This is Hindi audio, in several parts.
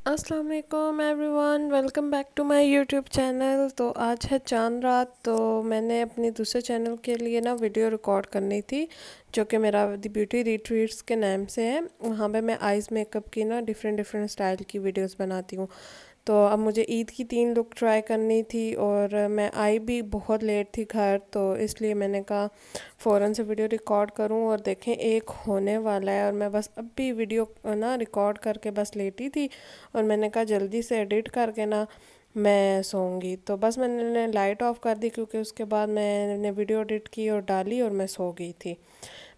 अस्सलाम वालेकुम everyone, welcome back to my YouTube channel. तो आज है चांद रात। तो मैंने अपने दूसरे चैनल के लिए ना वीडियो रिकॉर्ड करनी थी, जो कि मेरा द ब्यूटी रिट्रीट्स के नाम से है। वहाँ पे मैं आइज़ मेकअप की ना डिफरेंट डिफरेंट स्टाइल की वीडियोस बनाती हूँ। तो अब मुझे ईद की 3 लुक ट्राई करनी थी और मैं आई भी बहुत लेट थी घर, तो इसलिए मैंने कहा फ़ौरन से वीडियो रिकॉर्ड करूं। और देखें, एक होने वाला है और मैं बस अब भी वीडियो ना रिकॉर्ड करके बस लेटी थी और मैंने कहा जल्दी से एडिट करके ना मैं सोऊंगी। तो बस मैंने लाइट ऑफ कर दी, क्योंकि उसके बाद मैंने वीडियो एडिट की और डाली और मैं सो गई थी।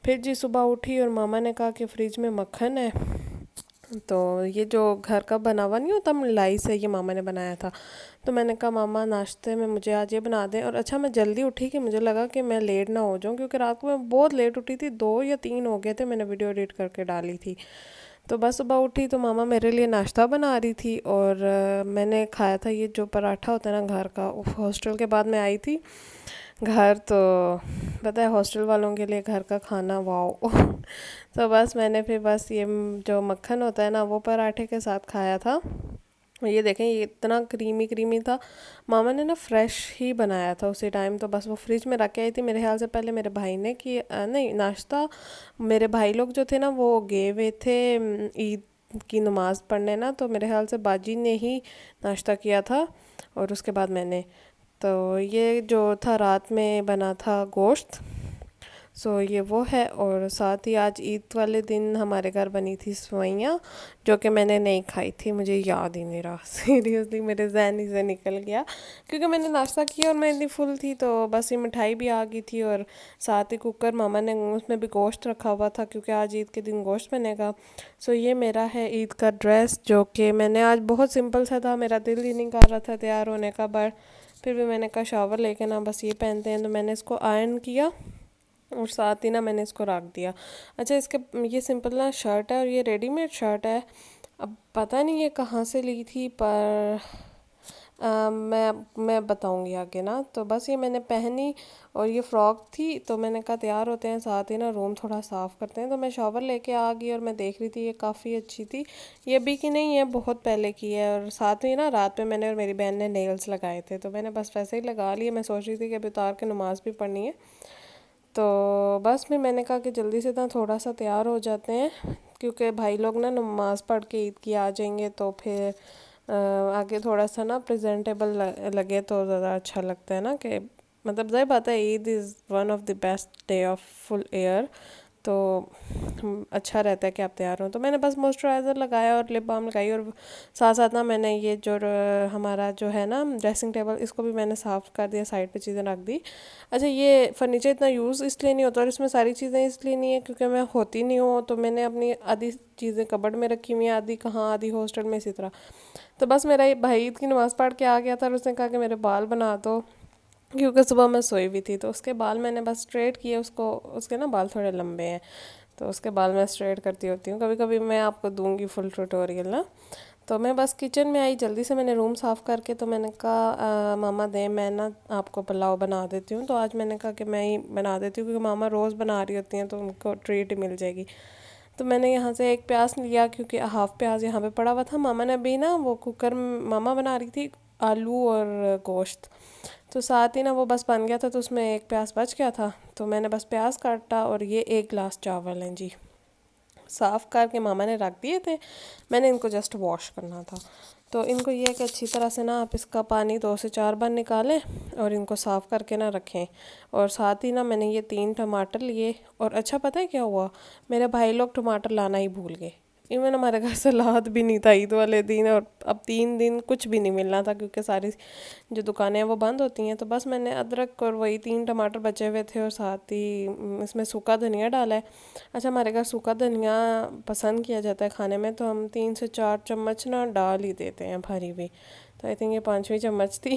फिर जी सुबह उठी और मामा ने कहा कि फ्रिज में मक्खन है, तो ये जो घर का बना हुआ नहीं होता मलाई से, ये मामा ने बनाया था। तो मैंने कहा मामा नाश्ते में मुझे आज ये बना दें। और अच्छा, मैं जल्दी उठी कि मुझे लगा कि मैं लेट ना हो जाऊं, क्योंकि रात को मैं बहुत लेट उठी थी, 2 या 3 हो गए थे, मैंने वीडियो एडिट करके डाली थी। तो बस सुबह उठी तो मामा मेरे लिए नाश्ता बना रही थी और मैंने खाया था ये जो पराठा होता है ना घर का। हॉस्टल के बाद मैं आई थी घर, तो पता है हॉस्टल वालों के लिए घर का खाना वाओ। तो बस मैंने फिर बस ये जो मक्खन होता है ना वो पराठे के साथ खाया था। ये देखें, ये इतना क्रीमी क्रीमी था। मामा ने ना फ्रेश ही बनाया था उसी टाइम, तो बस वो फ्रिज में रख के आई थी। मेरे ख्याल से पहले मेरे भाई ने कि नहीं नाश्ता, मेरे भाई लोग जो थे ना वो गए हुए थे ईद की नमाज़ पढ़ने ना, तो मेरे ख्याल से बाजी ने ही नाश्ता किया था और उसके बाद मैंने। तो ये जो था रात में बना था गोश्त, सो ये वो है। और साथ ही आज ईद वाले दिन हमारे घर बनी थी सेवइयाँ, जो कि मैंने नहीं खाई थी, मुझे याद ही नहीं रहा। सीरियसली मेरे जहन ही से निकल गया, क्योंकि मैंने नाश्ता किया और मैं इतनी फुल थी, तो बस ये मिठाई भी आ गई थी और साथ ही कुकर मामा ने उसमें भी गोश्त रखा हुआ था, क्योंकि आज ईद के दिन गोश्त बनेगा। सो ये मेरा है ईद का ड्रेस, जो कि मैंने आज बहुत सिंपल सा था, मेरा दिल ही नहीं कर रहा था तैयार होने का, बट फिर भी मैंने कहा शावर लेके ना बस ये पहनते हैं, तो मैंने इसको आयरन किया और साथ ही ना मैंने इसको रख दिया। अच्छा, इसके ये सिंपल ना शर्ट है और ये रेडीमेड शर्ट है। अब पता नहीं ये कहाँ से ली थी, पर मैं बताऊंगी आगे ना। तो बस ये मैंने पहनी और ये फ़्रॉक थी, तो मैंने कहा तैयार होते हैं, साथ ही ना रूम थोड़ा साफ़ करते हैं। तो मैं शॉवर लेके आ गई और मैं देख रही थी ये काफ़ी अच्छी थी। ये अभी की नहीं है, बहुत पहले की है। और साथ में ना रात में मैंने और मेरी बहन ने नेल्स लगाए थे, तो मैंने बस वैसे ही लगा लिए। मैं सोच रही थी कि अभी उतार के नमाज़ भी पढ़नी है, तो बस फिर मैंने कहा कि जल्दी से ना थोड़ा सा तैयार हो जाते हैं, क्योंकि भाई लोग ना नमाज़ पढ़ के ईद की आ जाएंगे, तो फिर आगे थोड़ा सा ना प्रेजेंटेबल लगे तो ज़्यादा अच्छा लगता है ना। कि मतलब ज़ाहिर बात है Eid is one of the best day of full year, तो अच्छा रहता है कि आप तैयार हो। तो मैंने बस मॉइस्चराइज़र लगाया और लिप बाम लगाई, और साथ साथ ना मैंने ये जो हमारा जो है ना ड्रेसिंग टेबल, इसको भी मैंने साफ़ कर दिया, साइड पे चीज़ें रख दी। अच्छा, ये फर्नीचर इतना यूज़ इसलिए नहीं होता और इसमें सारी चीज़ें इसलिए नहीं है क्योंकि मैं होती नहीं हूँ, तो मैंने अपनी आधी चीज़ें कबर्ड में रखी हुई हैं, आधी कहाँ, आधी हॉस्टल में, इसी तरह। तो बस मेरा ये भाई ईद की नमाज़ पढ़ के आ गया था और उसने कहा कि मेरे बाल बना दो, क्योंकि सुबह मैं सोई हुई थी। तो उसके बाल मैंने बस स्ट्रेट किए उसको, उसके ना बाल थोड़े लंबे हैं, तो उसके बाल मैं स्ट्रेट करती होती हूँ। कभी कभी मैं आपको दूंगी फुल ट्यूटोरियल ना। तो मैं बस किचन में आई जल्दी से, मैंने रूम साफ़ करके, तो मैंने कहा मामा दे मैं ना आपको पुलाव बना देती हूँ। तो आज मैंने कहा कि मैं ही बना देती हूँ, क्योंकि मामा रोज़ बना रही होती हैं तो उनको ट्रीट मिल जाएगी। तो मैंने यहाँ से एक प्याज लिया, क्योंकि हाफ प्याज यहाँ पे पड़ा हुआ था। मामा ने अभी ना वो कुकर में मामा बना रही थी आलू और गोश्त, तो साथ ही ना वो बस बन गया था, तो उसमें एक प्याज बच गया था, तो मैंने बस प्याज काटा। और ये 1 गिलास चावल हैं जी, साफ़ करके मामा ने रख दिए थे, मैंने इनको जस्ट वॉश करना था। तो इनको ये है कि अच्छी तरह से ना आप इसका पानी 2 से 4 बार निकालें और इनको साफ़ करके ना रखें। और साथ ही ना मैंने ये 3 टमाटर लिए। और अच्छा, पता है क्या हुआ, मेरे भाई लोग टमाटर लाना ही भूल गए। इवन हमारे घर सलाद भी नहीं था ईद वाले दिन, और अब 3 दिन कुछ भी नहीं मिलना था, क्योंकि सारी जो दुकानें हैं वो बंद होती हैं। तो बस मैंने अदरक और वही 3 टमाटर बचे हुए थे, और साथ ही इसमें सूखा धनिया डाला है। अच्छा, हमारे घर सूखा धनिया पसंद किया जाता है खाने में, तो हम 3 से 4 चम्मच ना डाल ही देते हैं भरी हुई। तो आई थिंक ये 5वीं चम्मच थी।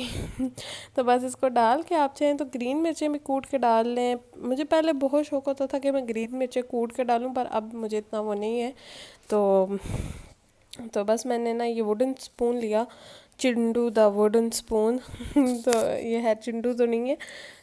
तो बस इसको डाल के आप चाहें तो ग्रीन मिर्चें भी कूट के डाल लें। मुझे पहले बहुत शौक होता था कि मैं ग्रीन मिर्चें कूट के डालूं, पर अब मुझे इतना वो नहीं है। तो बस मैंने ना ये वुडन स्पून लिया, चिंडू द वुडन स्पून। तो ये है, चिंडू तो नहीं है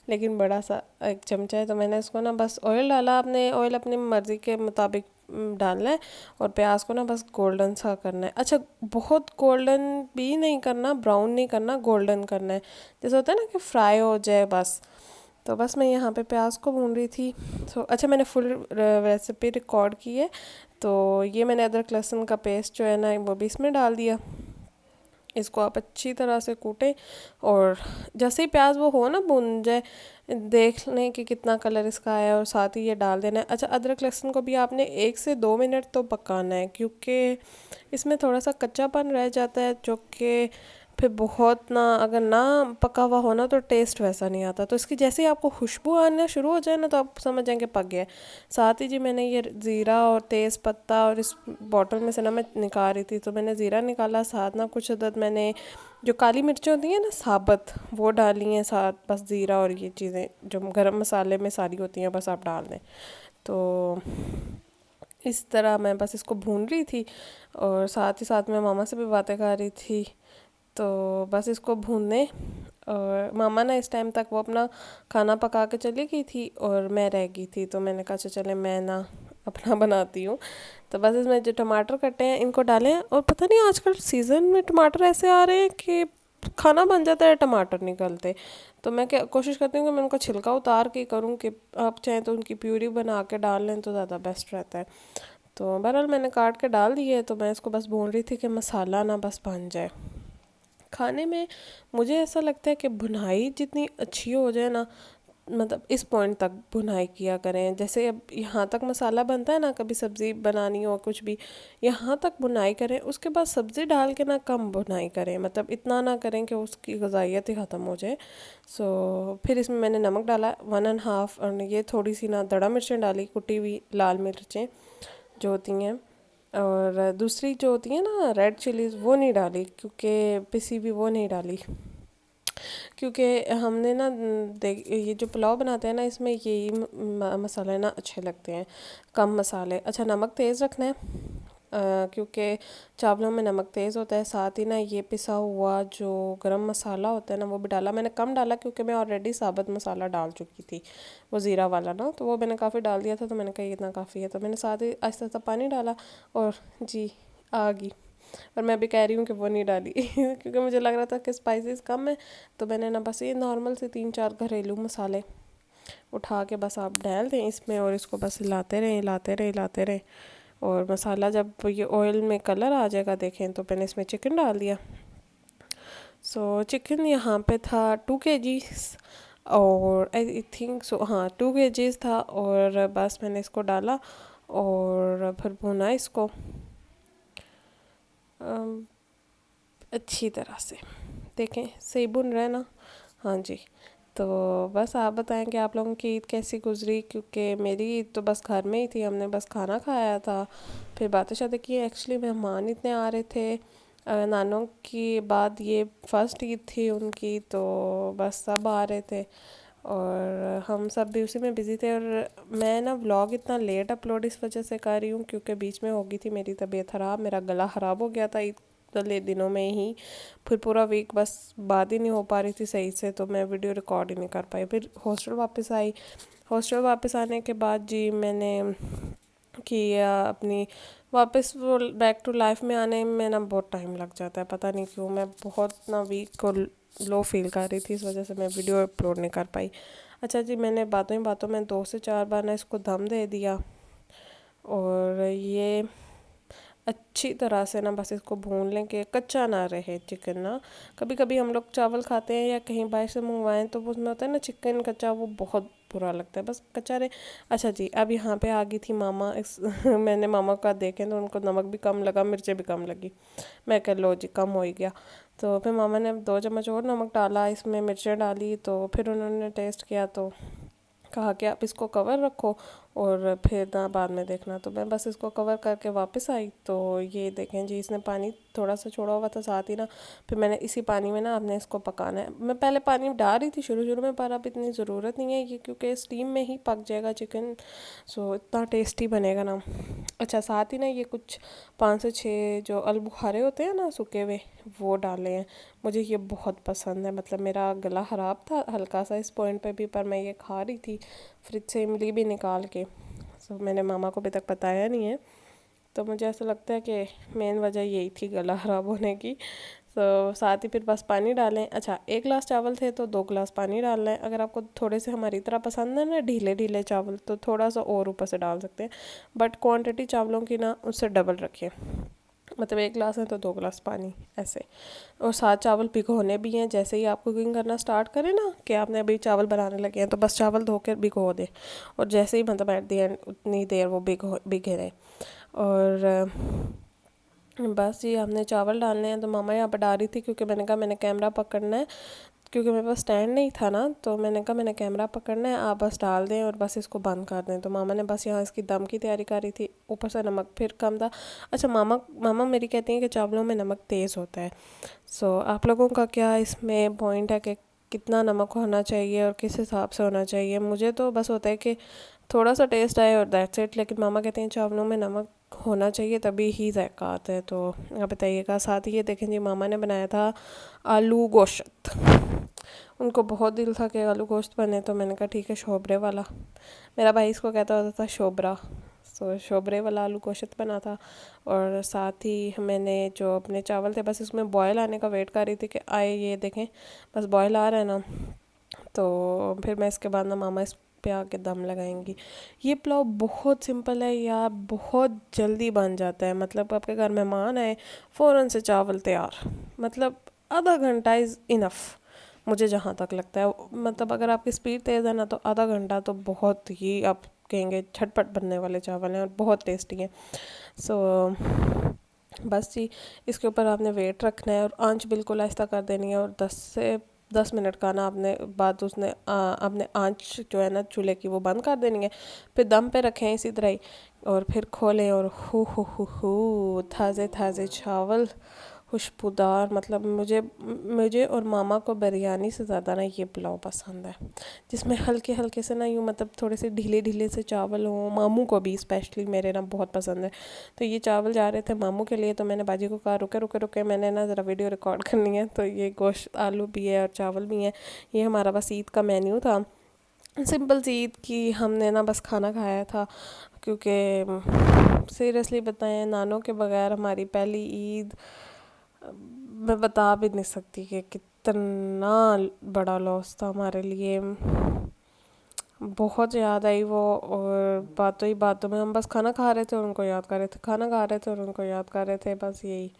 लेकिन बड़ा सा एक चमचा है। तो मैंने इसको ना बस ऑयल डाला, आपने ऑयल अपनी मर्ज़ी के मुताबिक डालना है और प्याज को ना बस गोल्डन सा करना है। अच्छा, बहुत गोल्डन भी नहीं करना, ब्राउन नहीं करना, गोल्डन करना है, जैसे होता है ना कि फ्राई हो जाए बस। तो बस मैं यहाँ पे प्याज को भून रही थी। तो अच्छा, मैंने फुल रेसिपी रिकॉर्ड की है। तो ये मैंने अदरक लहसुन का पेस्ट जो है ना वो भी इसमें डाल दिया। इसको आप अच्छी तरह से कूटें और जैसे ही प्याज वो हो ना भुन जाए, देख लें कि कितना कलर इसका आया है और साथ ही ये डाल देना है। अच्छा, अदरक लहसुन को भी आपने 1 से 2 मिनट तो पकाना है, क्योंकि इसमें थोड़ा सा कच्चापन रह जाता है, जो कि फिर बहुत ना, अगर ना पका हुआ हो ना तो टेस्ट वैसा नहीं आता। तो इसकी जैसे ही आपको खुशबू आना शुरू हो जाए ना तो आप समझ जाएंगे पक गया है। साथ ही जी मैंने ये ज़ीरा और तेज़ पत्ता और इस बॉटल में से ना मैं निकाल रही थी, तो मैंने ज़ीरा निकाला, साथ ना कुछ अदद मैंने जो काली मिर्चें होती हैं ना साबुत, वो डाली हैं साथ, बस ज़ीरा और ये चीज़ें जो गरम मसाले में सारी होती हैं बस आप डाल दें। तो इस तरह मैं बस इसको भून रही थी और साथ ही साथ मैं मामा से भी बातें कर रही थी। तो बस इसको भूनने, और मामा ना इस टाइम तक वो अपना खाना पका के चली गई थी और मैं रह गई थी। तो मैंने कहा अच्छा चले मैं ना अपना बनाती हूँ। तो बस इसमें जो टमाटर कटे हैं इनको डालें, और पता नहीं आजकल सीज़न में टमाटर ऐसे आ रहे हैं कि खाना बन जाता है टमाटर निकलते। तो मैं क्या कोशिश करती हूँ कि मैं उनका छिलका उतार के करूँ, कि आप चाहें तो उनकी प्यूरी बना के डाल लें तो ज़्यादा बेस्ट रहता है। तो बहरहाल मैंने काट के डाल दिए। तो मैं इसको बस भून रही थी कि मसाला ना बस बन जाए खाने में। मुझे ऐसा लगता है कि भुनाई जितनी अच्छी हो जाए ना, मतलब इस पॉइंट तक भुनाई किया करें। जैसे अब यहाँ तक मसाला बनता है ना, कभी सब्ज़ी बनानी हो कुछ भी, यहाँ तक भुनाई करें, उसके बाद सब्ज़ी डाल के ना कम भुनाई करें, मतलब इतना ना करें कि उसकी ग़ज़ाइयत ही ख़त्म हो जाए। फिर इसमें मैंने नमक डाला 1.5, और ये थोड़ी सी ना दड़ा मिर्चें डाली, कुटी हुई लाल मिर्चें जो होती हैं, और दूसरी जो होती है ना रेड चिलीज़, वो नहीं डाली, क्योंकि पिसी भी वो नहीं डाली, क्योंकि हमने ना देख ये जो पुलाव बनाते हैं ना इसमें यही मसाले ना अच्छे लगते हैं, कम मसाले। अच्छा, नमक तेज़ रखना है, क्योंकि चावलों में नमक तेज़ होता है। साथ ही ना ये पिसा हुआ जो गरम मसाला होता है ना वो भी डाला, मैंने कम डाला क्योंकि मैं ऑलरेडी साबुत मसाला डाल चुकी थी, वो ज़ीरा वाला ना, तो वो मैंने काफ़ी डाल दिया था। तो मैंने कहा ये इतना काफ़ी है, तो मैंने साथ ही आहिस्ता आहिस्ता पानी डाला, और जी आ गई। और मैं भी कह रही हूँ कि वो नहीं डाली क्योंकि मुझे लग रहा था कि स्पाइसेस कम है। तो मैंने ना बस ये नॉर्मल से 3-4 घरेलू मसाले उठा के बस आप डाल दें इसमें, और इसको बस हिलाते रहें हिलाते रहें हिलाते रहें। और मसाला जब ये ऑयल में कलर आ जाएगा देखें, तो मैंने इसमें चिकन डाल दिया। चिकन यहाँ पे था 2 kgs, और आई थिंक सो हाँ 2 kgs था। और बस मैंने इसको डाला और फिर भुना इसको अच्छी तरह से। देखें सही भुन रहा है ना? हाँ जी। तो बस आप बताएं कि आप लोगों की ईद कैसी गुजरी, क्योंकि मेरी ईद तो बस घर में ही थी, हमने बस खाना खाया था, फिर बातें शातें की। एक्चुअली मेहमान इतने आ रहे थे, नानों की बाद ये फर्स्ट ईद थी उनकी, तो बस सब आ रहे थे और हम सब भी उसी में बिज़ी थे। और मैं ना व्लॉग इतना लेट अपलोड इस वजह से कर रही हूँ क्योंकि बीच में हो गई थी मेरी तबीयत ख़राब, मेरा गला ख़राब हो गया था ईद वाले दिनों में ही। फिर पूरा वीक बस बात ही नहीं हो पा रही थी सही से, तो मैं वीडियो रिकॉर्ड ही नहीं कर पाई। फिर हॉस्टल वापस आई। हॉस्टल वापस आने के बाद जी मैंने किया अपनी वापस वो बैक टू लाइफ में आने में ना बहुत टाइम लग जाता है, पता नहीं क्यों। मैं बहुत ना वीक को लो फील कर रही थी, इस वजह से मैं वीडियो अपलोड नहीं कर पाई। अच्छा जी, मैंने बातों ही बातों में 2 से 4 बार ना इसको दम दे दिया, और ये अच्छी तरह से ना बस इसको भून लें कि कच्चा ना रहे चिकन ना। कभी कभी हम लोग चावल खाते हैं या कहीं बाहर से मंगवाएं तो उसमें होता है ना चिकन कच्चा, वो बहुत बुरा लगता है, बस कच्चा रहे। अच्छा जी, अब यहाँ पे आ गई थी मामा मैंने मामा का देखे तो उनको नमक भी कम लगा, मिर्चें भी कम लगी। मैं कह लो जी कम हो ही गया। तो फिर मामा ने 2 चम्मच और नमक डाला, इसमें मिर्चें डाली, तो फिर उन्होंने टेस्ट किया तो कहा कि आप इसको कवर रखो और फिर ना बाद में देखना। तो मैं बस इसको कवर करके वापस आई, तो ये देखें जी इसने पानी थोड़ा सा छोड़ा हुआ था साथ ही ना। फिर मैंने इसी पानी में ना आपने इसको पकाना है। मैं पहले पानी डाल रही थी शुरू शुरू में, पर अब इतनी ज़रूरत नहीं है ये, क्योंकि स्टीम में ही पक जाएगा चिकन, इतना टेस्टी बनेगा ना। अच्छा, साथ ही ना ये कुछ 5 से 6 जो अलबुखारे होते हैं ना सूखे हुए, वो डाले हैं। मुझे ये बहुत पसंद है, मतलब मेरा गला ख़राब था हल्का सा इस पॉइंट पे भी, पर मैं ये खा रही थी फ्रिज से इमली भी निकाल के। सो मैंने मामा को अभी तक बताया नहीं है। तो मुझे ऐसा लगता है कि मेन वजह यही थी गला ख़राब होने की। तो साथ ही फिर बस पानी डालें। अच्छा, 1 गिलास चावल थे तो 2 गिलास पानी डालना है। अगर आपको थोड़े से हमारी तरह पसंद है ना ढीले ढीले चावल, तो थोड़ा सा और ऊपर से डाल सकते हैं, बट क्वांटिटी चावलों की ना उससे डबल रखें। मतलब 1 गिलास है तो 2 गिलास पानी ऐसे। और 7 चावल भिगोने भी हैं। जैसे ही आप कुकिंग करना स्टार्ट करें ना कि आपने अभी चावल बनाने लगे हैं, तो बस चावल धो कर भिगो दें, और जैसे ही मतलब एट दी एंड उतनी देर वो भिगे रहे। और बस ये हमने चावल डालने हैं। तो मामा यहाँ पर डाल रही थी, क्योंकि मैंने कहा मैंने कैमरा पकड़ना है, क्योंकि मेरे पास स्टैंड नहीं था ना, तो मैंने कहा मैंने कैमरा पकड़ना है, आप बस डाल दें और बस इसको बंद कर दें। तो मामा ने बस यहाँ इसकी दम की तैयारी करी थी। ऊपर से नमक फिर कम था। अच्छा, मामा मामा मेरी कहती हैं कि चावलों में नमक तेज़ होता है। सो आप लोगों का क्या इसमें पॉइंट है कि कितना नमक होना चाहिए और किस हिसाब से होना चाहिए? मुझे तो बस होता है कि थोड़ा सा टेस्ट आए और दैट्स इट, लेकिन मामा कहते हैं चावलों में नमक होना चाहिए तभी ही जायका आता है। तो आप बताइएगा। साथ ही ये देखें जी, मामा ने बनाया था आलू गोश्त। उनको बहुत दिल था कि आलू गोश्त बने, तो मैंने कहा ठीक है, शोबरे वाला। मेरा भाई इसको कहता होता था शोबरा। सो शोबरे वाला आलू गोश्त बना था। और साथ ही मैंने जो अपने चावल थे, बस इसमें बॉयल आने का वेट कर रही थी कि आए, ये देखें बस बॉयल आ रहा है ना, तो फिर मैं इसके बाद ना मामा इस पे आके दम लगाएंगी। ये पुलाव बहुत सिंपल है यार, बहुत जल्दी बन जाता है। मतलब आपके घर मेहमान आए, फ़ौरन से चावल तैयार, मतलब आधा घंटा इज़ इनफ, मुझे जहाँ तक लगता है। मतलब अगर आपकी स्पीड तेज़ है ना, तो आधा घंटा तो बहुत ही, आप कहेंगे झटपट बनने वाले चावल हैं और बहुत टेस्टी हैं। सो बस जी, इसके ऊपर आपने वेट रखना है और आंच बिल्कुल आहिस्ता कर देनी है, और 10 मिनट का ना आपने बाद उसने आपने आंच जो है ना चूल्हे की वो बंद कर देनी है। फिर दम पे रखें इसी तरह ही, और फिर खोलें और हु ताज़े ताज़े चावल, खुशबूदार। मतलब मुझे मुझे और मामा को बिरयानी से ज़्यादा ना ये पुलाव पसंद है, जिसमें हल्के हल्के से ना यूँ मतलब थोड़े से ढीले ढीले से चावल हों। मामू को भी स्पेशली मेरे ना बहुत पसंद है। तो ये चावल जा रहे थे मामू के लिए, तो मैंने बाजी को कहा रुके रुके रुके, मैंने ना ज़रा वीडियो रिकॉर्ड करनी है। तो ये गोश्त आलू भी है और चावल भी हैं। ये हमारा बस ईद का मेन्यू था, सिंपल सी ईद की। हमने ना बस खाना खाया था, क्योंकि सीरियसली बताएं, नानों के बगैर हमारी पहली ईद, मैं बता भी नहीं सकती कि कितना बड़ा लॉस था हमारे लिए। बहुत याद आई वो, और बातों ही बातों में हम बस खाना खा रहे थे और उनको याद कर रहे थे, खाना खा रहे थे और उनको याद कर रहे थे, बस यही।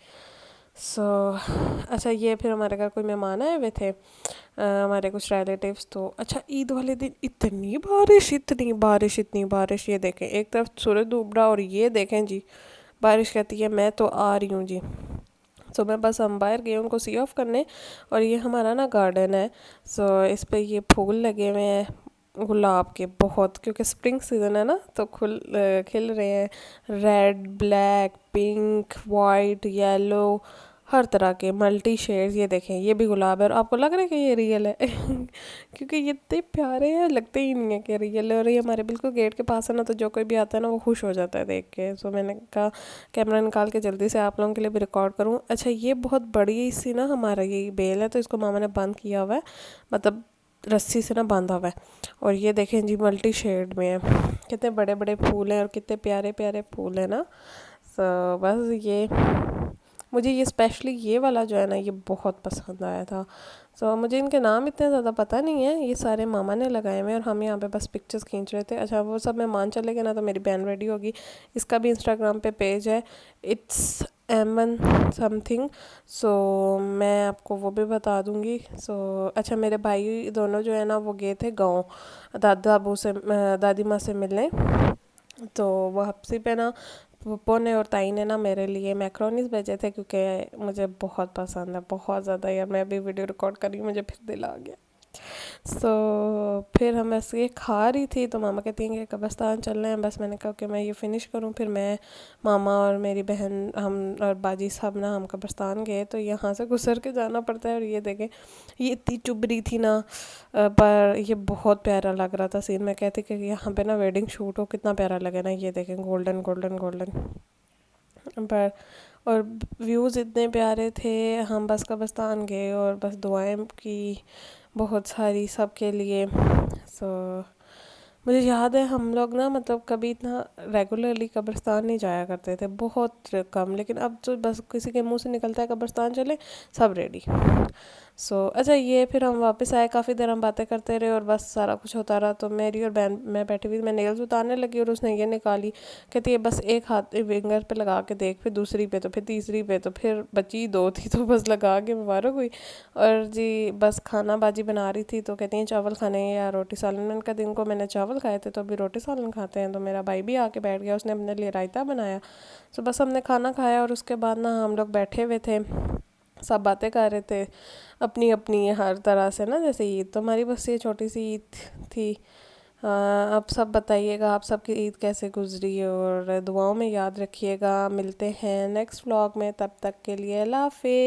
सो अच्छा, ये फिर हमारे घर कोई मेहमान आए हुए थे, हमारे कुछ रिलेटिव्स। तो अच्छा, ईद वाले दिन इतनी बारिश, इतनी बारिश, इतनी बारिश। ये देखें, एक तरफ सूरज डूब रहा और ये देखें जी, बारिश कहती है मैं तो आ रही हूँ जी। सो मैं बस हम बाहर गए उनको सी ऑफ करने, और ये हमारा ना गार्डन है। सो इस पे ये फूल लगे हुए हैं गुलाब के बहुत, क्योंकि स्प्रिंग सीजन है ना, तो खिल रहे हैं। Red, black, pink, white, yellow, हर तरह के मल्टी शेड्स। ये देखें, ये भी गुलाब है, और आपको लग रहा है कि ये रियल है क्योंकि ये इतने प्यारे हैं, लगते ही नहीं है कि रियल है। और ये हमारे बिल्कुल गेट के पास है ना, तो जो कोई भी आता है ना वो खुश हो जाता है देख के। सो मैंने कहा कैमरा निकाल के जल्दी से आप लोगों के लिए भी रिकॉर्ड करूँ। अच्छा, ये बहुत बड़ी सी ना हमारा ये बेल है, तो इसको मामा ने बंद किया हुआ है, मतलब रस्सी से ना बांधा हुआ है। और ये देखें जी, मल्टी शेड में है, कितने बड़े बड़े फूल हैं और कितने प्यारे प्यारे फूल हैं ना। सो बस ये मुझे ये स्पेशली ये वाला जो है ना, ये बहुत पसंद आया था। सो मुझे इनके नाम इतने ज़्यादा पता नहीं है, ये सारे मामा ने लगाए हुए हैं और हम यहाँ पे बस पिक्चर्स खींच रहे थे। अच्छा, वो सब मेहमान चले गए ना, तो मेरी बहन रेडी होगी। इसका भी इंस्टाग्राम पे पेज है, इट्स एमन समथिंग। सो मैं आपको वो भी बता दूँगी। सो अच्छा, मेरे भाई दोनों जो है ना वो गए थे गाँव दादी माँ से मिलने। तो वापसी पे ना पप्पो ने और ताई ने ना मेरे लिए मैक्रोनीस भेजे थे, क्योंकि मुझे बहुत पसंद है, बहुत ज़्यादा यार। मैं अभी वीडियो रिकॉर्ड कर रही हूँ, मुझे फिर दिल आ गया। सो फिर हम ऐसे ये खा रही थी, तो मामा कहती हैं कि कब्रिस्तान चल रहे हैं। बस मैंने कहा कि मैं ये फ़िनिश करूँ, फिर मैं, मामा और मेरी बहन, हम और बाजी साहब ना हम कब्रिस्तान गए। तो यहाँ से गुजर के जाना पड़ता है। और ये देखें, ये इतनी चुभ रही थी ना, पर ये बहुत प्यारा लग रहा था सीन। मैं कहती कि यहाँ पे ना वेडिंग शूट हो, कितना प्यारा लगे ना। ये देखें, गोल्डन गोल्डन गोल्डन, पर और व्यूज़ इतने प्यारे थे। हम बस कब्रिस्तान गए और बस दुआएं की बहुत सारी सबके लिए। सो मुझे याद है हम लोग ना मतलब कभी इतना रेगुलरली कब्रिस्तान नहीं जाया करते थे, बहुत कम, लेकिन अब तो बस किसी के मुंह से निकलता है कब्रिस्तान चले, सब रेडी। अच्छा, ये फिर हम वापस आए, काफ़ी देर हम बातें करते रहे और बस सारा कुछ होता रहा। तो मेरी और बहन, मैं बैठी हुई, मैं नेल्स उतारने लगी और उसने ये निकाली, कहती है बस एक हाथ फिंगर पे लगा के देख, फिर दूसरी पे, तो फिर तीसरी पे, तो फिर बची दो थी तो बस लगा के मुबारक हुई। और जी बस खाना बाजी बना रही थी, तो कहती हैं चावल खाने हैं या रोटी सालन। मैंने कहा दिन को मैंने चावल खाए थे तो अभी रोटी सालन खाते हैं। तो मेरा भाई भी आके बैठ गया, उसने अपने लिए रायता बनाया। तो बस हमने खाना खाया और उसके बाद ना हम लोग बैठे हुए थे, सब बातें कर रहे थे अपनी अपनी हर तरह से ना। जैसे ईद तो हमारी बस ये छोटी सी ईद थी। आप सब बताइएगा आप सबकी ईद कैसे गुजरी, और दुआओं में याद रखिएगा। मिलते हैं नेक्स्ट व्लॉग में, तब तक के लिए अल्लाह हाफिज़।